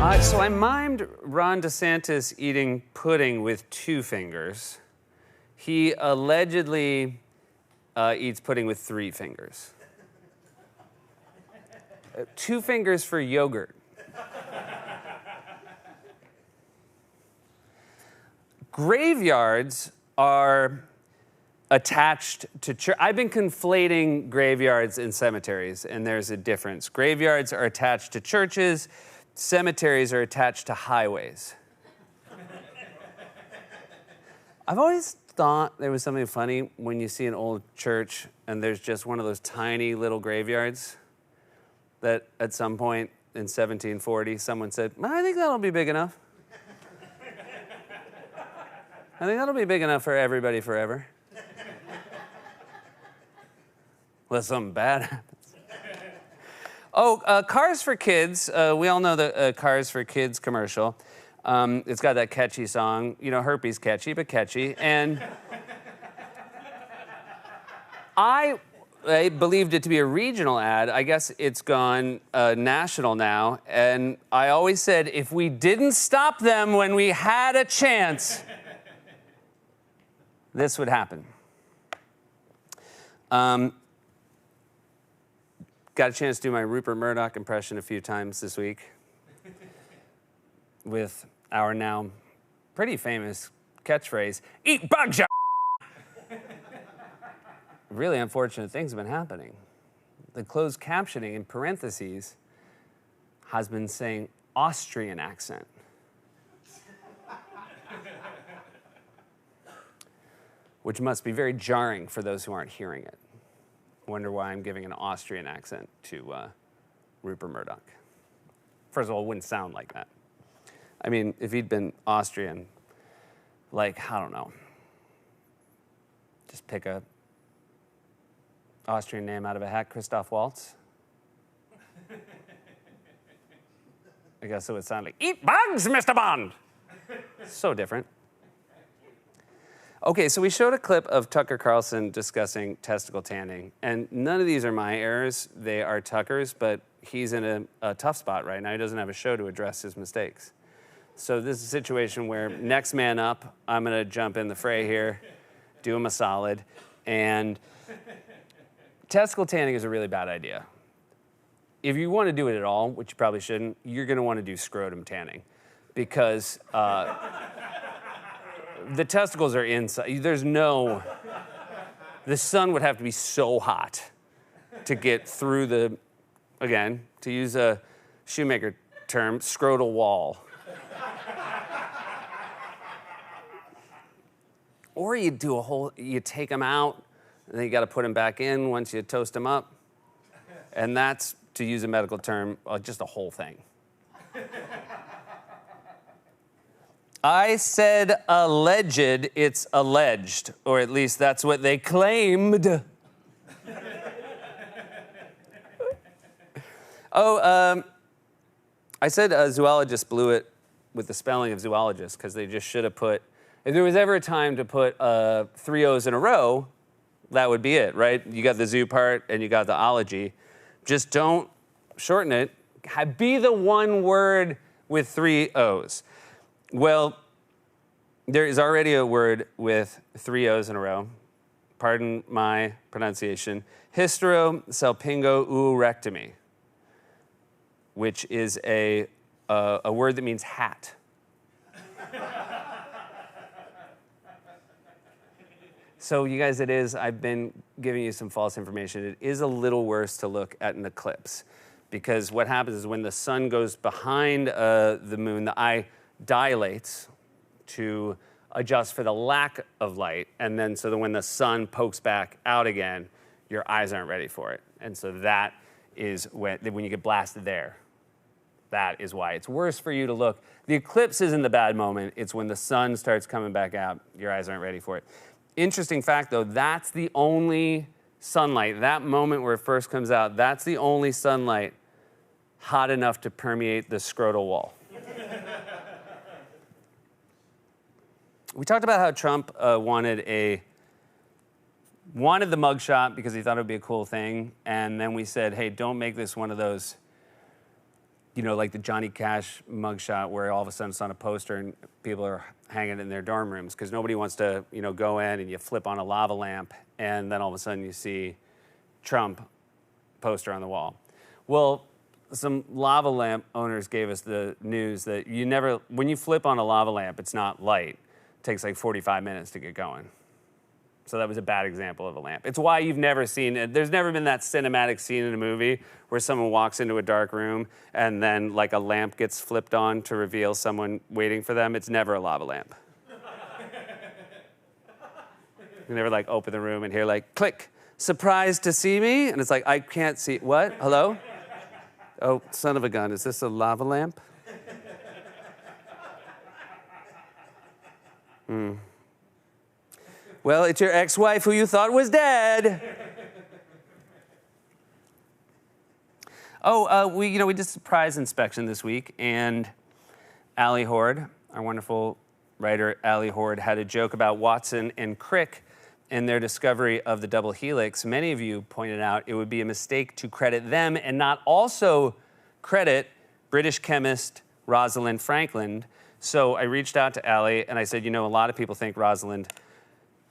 So I mimed Ron DeSantis eating pudding with 2 fingers. He allegedly eats pudding with 3 fingers. 2 fingers for yogurt. Graveyards are attached to church. I've been conflating graveyards and cemeteries, and there's a difference. Graveyards are attached to churches. Cemeteries are attached to highways. I've always thought there was something funny when you see an old church and there's just one of those tiny little graveyards that at some point in 1740 someone said, I think that'll be big enough. I think that'll be big enough for everybody forever. Unless something bad happens. Oh, Cars for Kids. We all know the Cars for Kids commercial. It's got that catchy song. You know, herpes catchy, but catchy. And I believed it to be a regional ad. I guess it's gone national now. And I always said, if we didn't stop them when we had a chance, this would happen. Got a chance to do my Rupert Murdoch impression a few times this week with our now pretty famous catchphrase, eat bugs, ya. Really unfortunate things have been happening. The closed captioning in parentheses has been saying Austrian accent. Which must be very jarring for those who aren't hearing it. Wonder why I'm giving an Austrian accent to Rupert Murdoch. First of all, it wouldn't sound like that. I mean, if he'd been Austrian, like, I don't know, just pick a Austrian name out of a hat, Christoph Waltz. I guess it would sound like, eat bugs, Mr. Bond. So different. Okay, so we showed a clip of Tucker Carlson discussing testicle tanning, and none of these are my errors. They are Tucker's, but he's in a tough spot right now. He doesn't have a show to address his mistakes. So this is a situation where next man up, I'm going to jump in the fray here, do him a solid, and testicle tanning is a really bad idea. If you want to do it at all, which you probably shouldn't, you're going to want to do scrotum tanning because the testicles are inside. There's no... The sun would have to be so hot to get through the, again, to use a shoemaker term, scrotal wall. Or you do a whole, you take them out, and then you got to put them back in once you toast them up. And that's, to use a medical term, just a whole thing. I said alleged, it's alleged, or at least that's what they claimed. I said zoologists blew it with the spelling of zoologist because they just should have put, if there was ever a time to put 3 O's in a row, that would be it, right? You got the zoo part and you got the ology. Just don't shorten it. Be the one word with 3 O's. Well, there is already a word with 3 O's in a row. Pardon my pronunciation. Hysterosalpingo-oorectomy, which is a word that means hat. So you guys, it is, I've been giving you some false information. It is a little worse to look at an eclipse because what happens is when the sun goes behind the moon, the eye dilates to adjust for the lack of light. And then so that when the sun pokes back out again, your eyes aren't ready for it. And so that is when you get blasted there. That is why it's worse for you to look. The eclipse isn't the bad moment. It's when the sun starts coming back out, your eyes aren't ready for it. Interesting fact, though, that's the only sunlight, that moment where it first comes out, that's the only sunlight hot enough to permeate the scrotal wall. We talked about how Trump wanted the mugshot because he thought it would be a cool thing, and then we said, hey, don't make this one of those like the Johnny Cash mugshot where all of a sudden it's on a poster and people are hanging it in their dorm rooms because nobody wants to, go in and you flip on a lava lamp and then all of a sudden you see Trump poster on the wall. Well, some lava lamp owners gave us the news that when you flip on a lava lamp, it's not light. It takes like 45 minutes to get going. So that was a bad example of a lamp. It's why you've never seen it. There's never been that cinematic scene in a movie where someone walks into a dark room and then like a lamp gets flipped on to reveal someone waiting for them. It's never a lava lamp. You never like open the room and hear like, click, surprised to see me? And it's like, I can't see, what, hello? Oh, son of a gun, is this a lava lamp? Well, it's your ex-wife who you thought was dead. We did a surprise inspection this week, and Allie Horde, our wonderful writer Allie Horde, had a joke about Watson and Crick and their discovery of the double helix. Many of you pointed out it would be a mistake to credit them and not also credit British chemist Rosalind Franklin. So I reached out to Allie and I said, a lot of people think Rosalind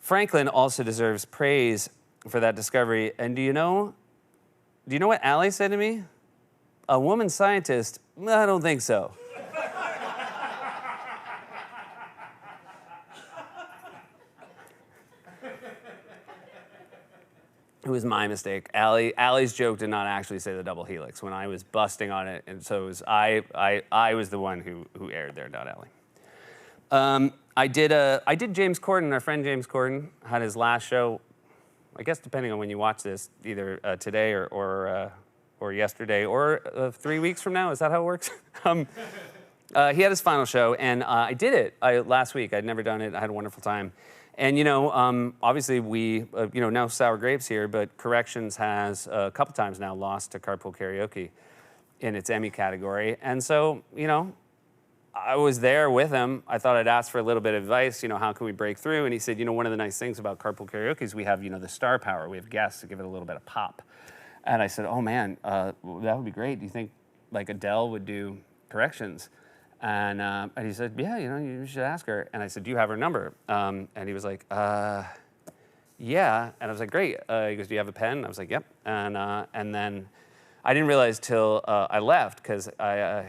Franklin also deserves praise for that discovery. And do you know what Allie said to me? A woman scientist? I don't think so. It was my mistake. Allie's joke did not actually say the double helix when I was busting on it, and so it was I was the one who erred there, not Allie. I did James Corden. Our friend James Corden had his last show, I guess depending on when you watch this, either today or yesterday or 3 weeks from now. Is that how it works? He had his final show, and I did it last week. I'd never done it. I had a wonderful time. And, obviously we, now Sour Grapes here, but Corrections has a couple times now lost to Carpool Karaoke in its Emmy category. And so, I was there with him. I thought I'd ask for a little bit of advice, how can we break through? And he said, one of the nice things about Carpool Karaoke is we have, the star power. We have guests to give it a little bit of pop. And I said, oh man, that would be great. Do you think like Adele would do Corrections? And he said, yeah, you should ask her. And I said, do you have her number? And he was like, yeah. And I was like, great. He goes, do you have a pen? I was like, yep. And then I didn't realize till I left because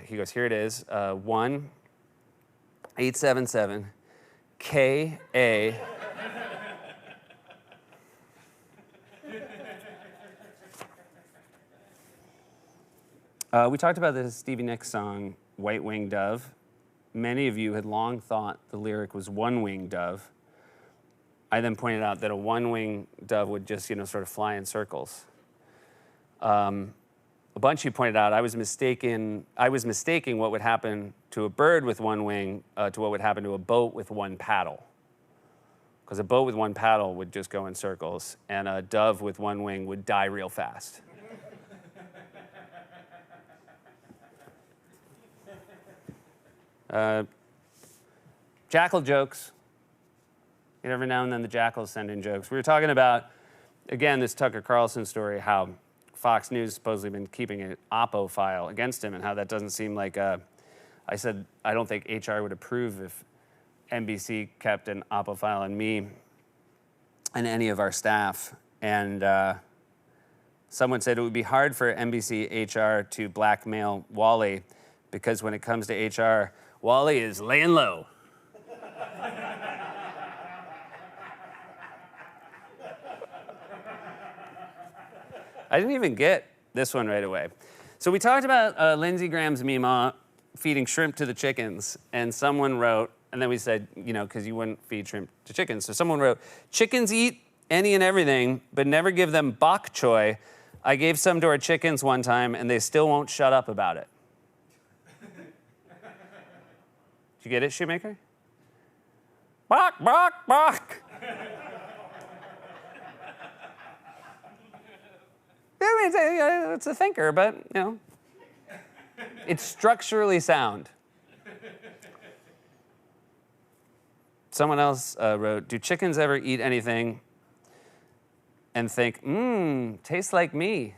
he goes, here it is, 1-877-KA. We talked about the Stevie Nicks song, White Winged Dove. Many of you had long thought the lyric was One Winged Dove. I then pointed out that a one-winged dove would just, sort of fly in circles. A bunch of you pointed out I was mistaking what would happen to a bird with one wing to what would happen to a boat with one paddle. Because a boat with one paddle would just go in circles, and a dove with one wing would die real fast. Jackal jokes. Every now and then the jackals send in jokes. We were talking about, again, this Tucker Carlson story, how Fox News supposedly been keeping an Oppo file against him and how that doesn't seem like I said, I don't think HR would approve if NBC kept an Oppo file on me and any of our staff. And someone said it would be hard for NBC HR to blackmail Wally because when it comes to HR, Wally is laying low. I didn't even get this one right away. So we talked about Lindsey Graham's Meemaw feeding shrimp to the chickens, and someone wrote, and then we said, because you wouldn't feed shrimp to chickens. So someone wrote, chickens eat any and everything, but never give them bok choy. I gave some to our chickens one time, and they still won't shut up about it. Did you get it, Shoemaker? Bok, bok, bok. It's a thinker, but, it's structurally sound. Someone else wrote, do chickens ever eat anything and think, tastes like me?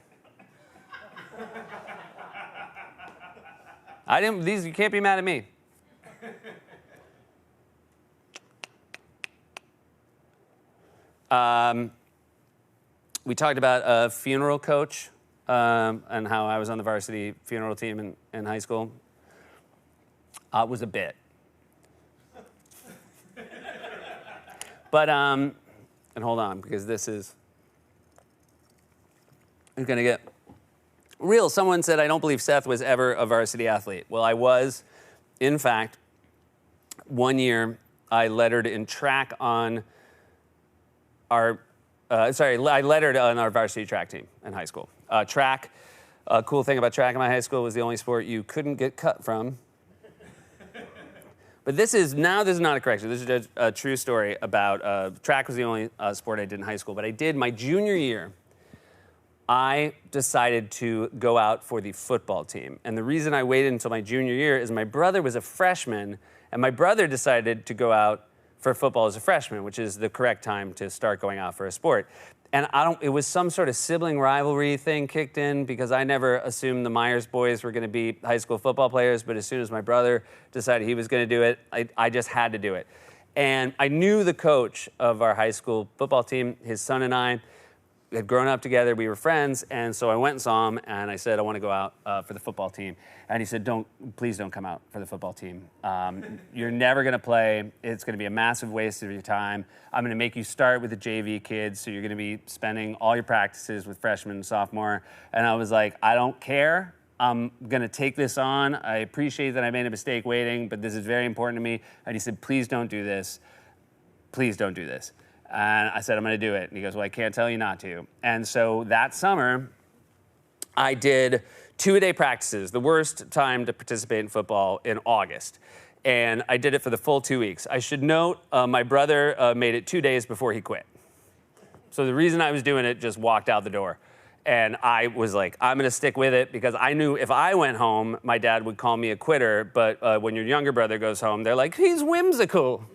I didn't. These you can't be mad at me. We talked about a funeral coach and how I was on the varsity funeral team in high school. It was a bit. But, and hold on, because this is going to get real. Someone said, I don't believe Seth was ever a varsity athlete. Well, I was. In fact, one year I lettered in track on our, I lettered on our varsity track team in high school. Track, cool thing about track in my high school was the only sport you couldn't get cut from. But this is not a correction. This is a true story about track was the only sport I did in high school. But I did my junior year. I decided to go out for the football team. And the reason I waited until my junior year is my brother was a freshman, and my brother decided to go out for football as a freshman, which is the correct time to start going out for a sport. And it was some sort of sibling rivalry thing kicked in because I never assumed the Myers boys were going to be high school football players, but as soon as my brother decided he was going to do it, I just had to do it. And I knew the coach of our high school football team. His son and I had grown up together. We were friends. And so I went and saw him, and I said, I want to go out for the football team. And he said, please don't come out for the football team. You're never going to play. It's going to be a massive waste of your time. I'm going to make you start with the JV kids, so you're going to be spending all your practices with freshmen and sophomore. And I was like, I don't care. I'm going to take this on. I appreciate that I made a mistake waiting, but this is very important to me. And he said, please don't do this. Please don't do this. And I said, I'm going to do it. And he goes, well, I can't tell you not to. And so that summer, I did 2-a-day practices, the worst time to participate in football, in August. And I did it for the full 2 weeks. I should note, my brother made it 2 days before he quit. So the reason I was doing it, just walked out the door. And I was like, I'm going to stick with it because I knew if I went home, my dad would call me a quitter. But when your younger brother goes home, they're like, he's whimsical.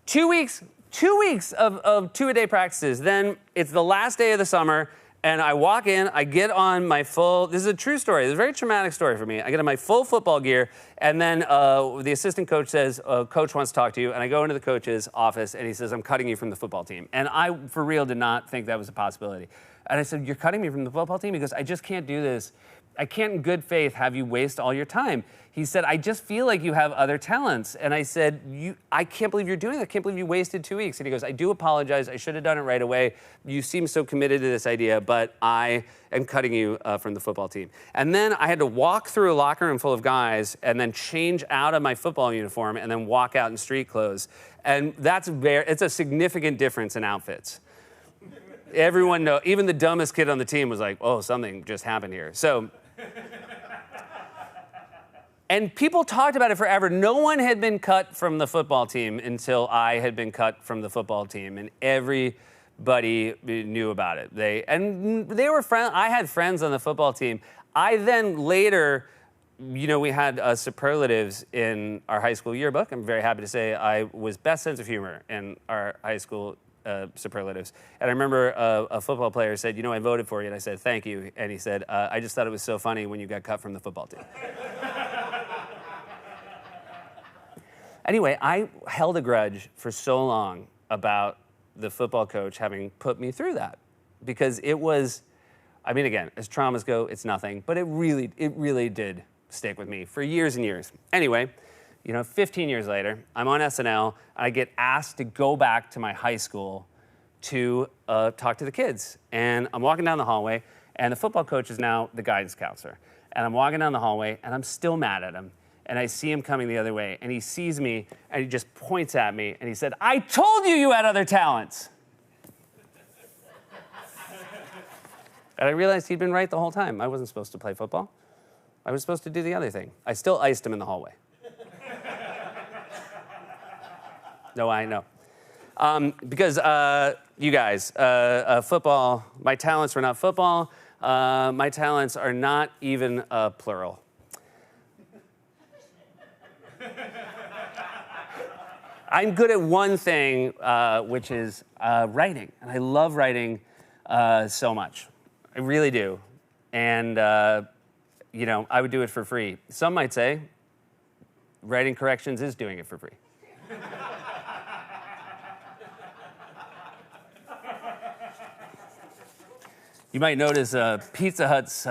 2 weeks of 2-a-day practices. Then it's the last day of the summer, and I walk in, I get on my full, this is a true story, it's a very traumatic story for me. I get on my full football gear, and then the assistant coach says, coach wants to talk to you, and I go into the coach's office, and he says, I'm cutting you from the football team. And I, for real, did not think that was a possibility. And I said, you're cutting me from the football team? He goes, I just can't do this. I can't in good faith have you waste all your time. He said, I just feel like you have other talents. And I said, I can't believe you're doing that. I can't believe you wasted 2 weeks. And he goes, I do apologize. I should have done it right away. You seem so committed to this idea, but I am cutting you from the football team. And then I had to walk through a locker room full of guys and then change out of my football uniform and then walk out in street clothes. And it's a significant difference in outfits. Everyone knows, even the dumbest kid on the team was like, oh, something just happened here. So, and people talked about it forever. No one had been cut from the football team until I had been cut from the football team, and everybody knew about it. They were friends. I had friends on the football team. I then later, we had superlatives in our high school yearbook. I'm very happy to say I was best sense of humor in our high school superlatives. And I remember a football player said, I voted for you. And I said, thank you. And he said, I just thought it was so funny when you got cut from the football team. Anyway, I held a grudge for so long about the football coach having put me through that. Because it was, again, as traumas go, it's nothing. But it really did stick with me for years and years. Anyway, 15 years later, I'm on SNL. I get asked to go back to my high school to talk to the kids. And I'm walking down the hallway, and the football coach is now the guidance counselor. And I'm walking down the hallway, and I'm still mad at him. And I see him coming the other way, and he sees me, and he just points at me, and he said, I told you had other talents. And I realized he'd been right the whole time. I wasn't supposed to play football. I was supposed to do the other thing. I still iced him in the hallway. No, I know. Because you guys, football, my talents were not football. My talents are not even plural. I'm good at one thing, which is writing. And I love writing so much. I really do. And, you know, I would do it for free. Some might say writing corrections is doing it for free. You might notice Pizza Hut's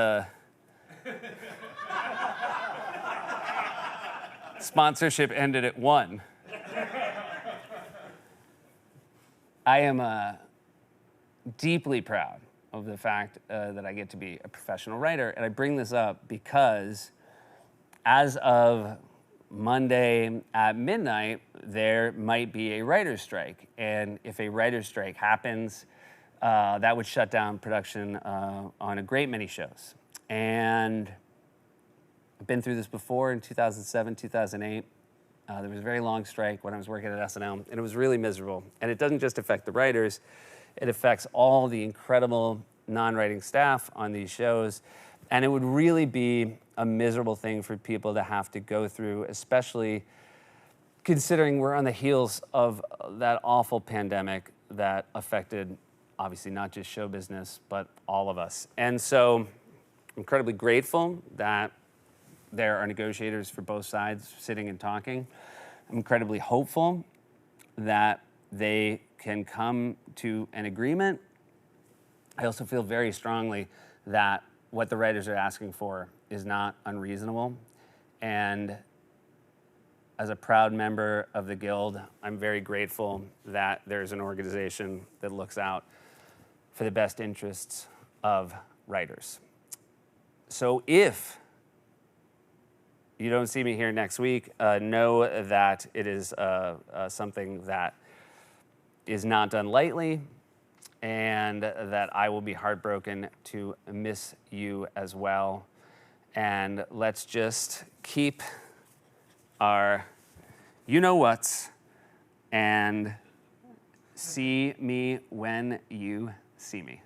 sponsorship ended at 1. I am deeply proud of the fact that I get to be a professional writer, and I bring this up because as of Monday at midnight, there might be a writer's strike, and if a writer's strike happens, that would shut down production on a great many shows. And I've been through this before in 2007, 2008. There was a very long strike when I was working at SNL, and it was really miserable. And it doesn't just affect the writers, it affects all the incredible non-writing staff on these shows. And it would really be a miserable thing for people to have to go through, especially considering we're on the heels of that awful pandemic that affected, obviously, not just show business, but all of us. And so I'm incredibly grateful that there are negotiators for both sides sitting and talking. I'm incredibly hopeful that they can come to an agreement. I also feel very strongly that what the writers are asking for is not unreasonable. And as a proud member of the Guild, I'm very grateful that there's an organization that looks out for the best interests of writers. So if you don't see me here next week, know that it is something that is not done lightly, and that I will be heartbroken to miss you as well. And let's just keep our you-know-whats and see me when you see me.